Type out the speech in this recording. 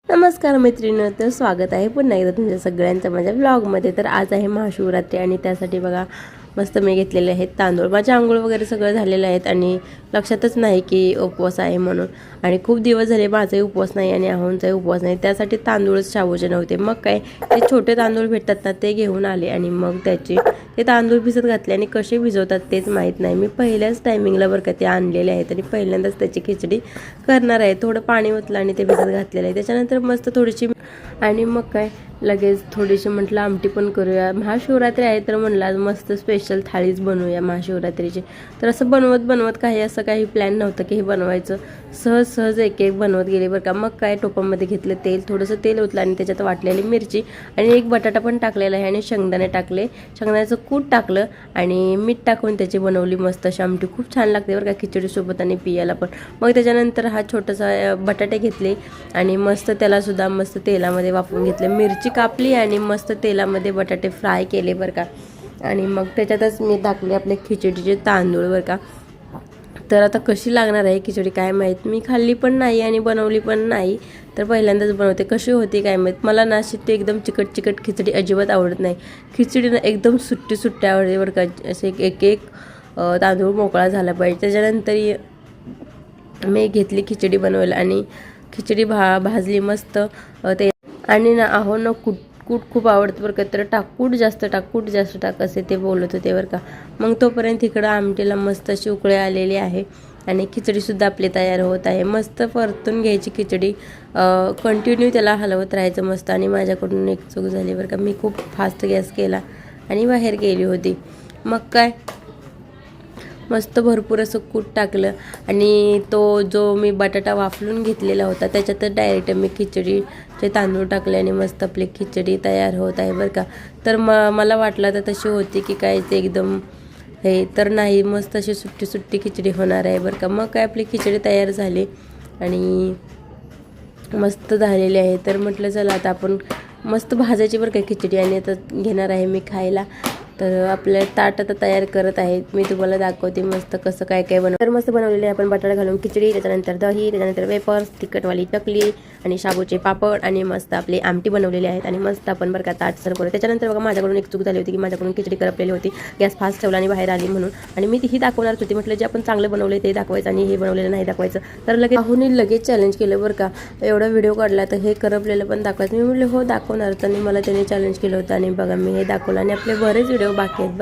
नमस्कार मैत्रिणी, तर स्वागत आहे पुन्हा एकदा तुमच्या सगळ्यांचं माझ्या व्लॉगमध्ये। तर आज आहे महाशिवरात्री आणि त्यासाठी बघा मस्त मी घेतलेले आहेत तांदूळ। माझे आंघोळ वगैरे सगळं झालेलं आहेत आणि लक्षातच नाही की उपवास आहे म्हणून। आणि खूप दिवस झाले माझाही उपवास नाही आणि आहोंचाही उपवास नाही, त्यासाठी तांदूळच शाबूचे नव्हते। मग काय ते छोटे तांदूळ भेटतात ना ते घेऊन आले आणि मग ते तांदूळ भिजत घातले आणि कसे भिजवतात तेच माहीत नाही। मी पहिल्याच टायमिंगला बरं का ते आणलेले आहेत आणि पहिल्यांदाच त्याची खिचडी करणार आहे। थोडं पाणी ओतलं आणि ते भिजत घातलेलं आहे। त्याच्यानंतर मस्त थोडीशी आणि मग काय लगेच थोडीशी म्हटलं आमटी पण करूया। महाशिवरात्री आहे तर म्हटलं आज मस्त स्पेशल थाळीच बनवूया महाशिवरात्रीची। तर असं बनवत काही प्लॅन नव्हतं की हे बनवायचं, सहज एक बनवत गेले बरं का। मग काय टोपामध्ये घेतलं तेल, थोडंसं तेल ओतलं आणि त्याच्यात वाटलेली मिरची आणि एक बटाटा पण टाकलेला आहे आणि शेंगदाणे टाकले, शेंगदाण्याचं कूट टाकलं आणि मीठ टाकून त्याची बनवली मस्त अशी आमटी। खूप छान लागते बरं का खिचडीसोबत आणि पियाला पण। मग त्याच्यानंतर हा छोटासा बटाटे घेतले आणि मस्त त्याला सुद्धा मस्त तेलामध्ये वाफवून घेतले, मिरची कापली आणि मस्त तेलामध्ये बटाटे फ्राय केले बरं का। आणि मग त्याच्यातच मी टाकले आपले खिचडीचे तांदूळ बरं का। तर आता कशी लागणार आहे खिचडी काय माहीत, मी खाल्ली पण नाही आणि बनवली पण नाही, तर पहिल्यांदाच बनवते। कशी होती काय माहीत। मला ना ते एकदम चिकट खिचडी अजिबात आवडत नाही। खिचडी ना एकदम सुट्टी आवडते बरं का, असे एक तांदूळ मोकळा झाला पाहिजे। त्याच्यानंतर मी घेतली खिचडी बनवायला आणि खिचडी भाजली मस्त ते आणि ना ना कूट खूप आवडतं बरं का, तर कूट जास्त टाक असे ते बोलत होते बरं का। मग तोपर्यंत इकडं आमटीला मस्त अशी उकळी आलेली आहे आणि खिचडीसुद्धा आपली तयार होत आहे। मस्त परतून घ्यायची खिचडी, कंटिन्यू त्याला हलवत राहायचं मस्त। आणि माझ्याकडून एक चूक झाली बरं का, मी खूप फास्ट गॅस केला आणि बाहेर गेली होती। मग काय मस्त भरपूर असं कूट टाकलं आणि तो जो मी बटाटा वाफलून घेतलेला होता त्याच्यातच डायरेक्ट मी खिचडीचे तांदूळ टाकले आणि मस्त आपली खिचडी तयार होत आहे बरं का। तर मला वाटलं तर तशी होती की काय ते एकदम हे, तर नाही, मस्त अशी सुट्टी खिचडी होणार आहे बरं का। मग काय आपली खिचडी तयार झाली आणि मस्त झालेली आहे। तर म्हटलं चला आता आपण मस्त भाजायची बरं का खिचडी आणि आता घेणार आहे मी खायला। तर आपल्या ताट आता तयार करत आहे, मी तुम्हाला दाखवते मस्त कसं काय बनवलं। तर मस्त बनवलेले आहे आपण बटाटा घालून खिचडी, त्याच्यानंतर दही, त्याच्यानंतर वेपर्स, तिखटवाली चकली आणि शाबूचे पापड आणि मस्त आपली आमटी बनवलेली आहेत आणि मस्त आपण बरं का ताट सर्व करू। त्याच्यानंतर बघा माझ्याकडून एक चूक झाली होती की माझ्याकडून खिचडी करपलेली होती, गॅस फास्ट ठेवला आणि बाहेर आली म्हणून। आणि मी ही दाखवणारच होती, म्हटलं जे आपण चांगलं बनवले ते दाखवायचं आणि हे बनवलेलं नाही दाखवायचं। तर लगेच चॅलेंज केलं बरं का, एवढा व्हिडिओ काढला तर हे करपलेलं पण दाखवायचं। मी म्हटलं हो दाखवणारच आणि मला त्याने चॅलेंज केलं होतं आणि बघा मी हे दाखवलं आणि आपले बरेच व्हिडिओ बाकी आहेत।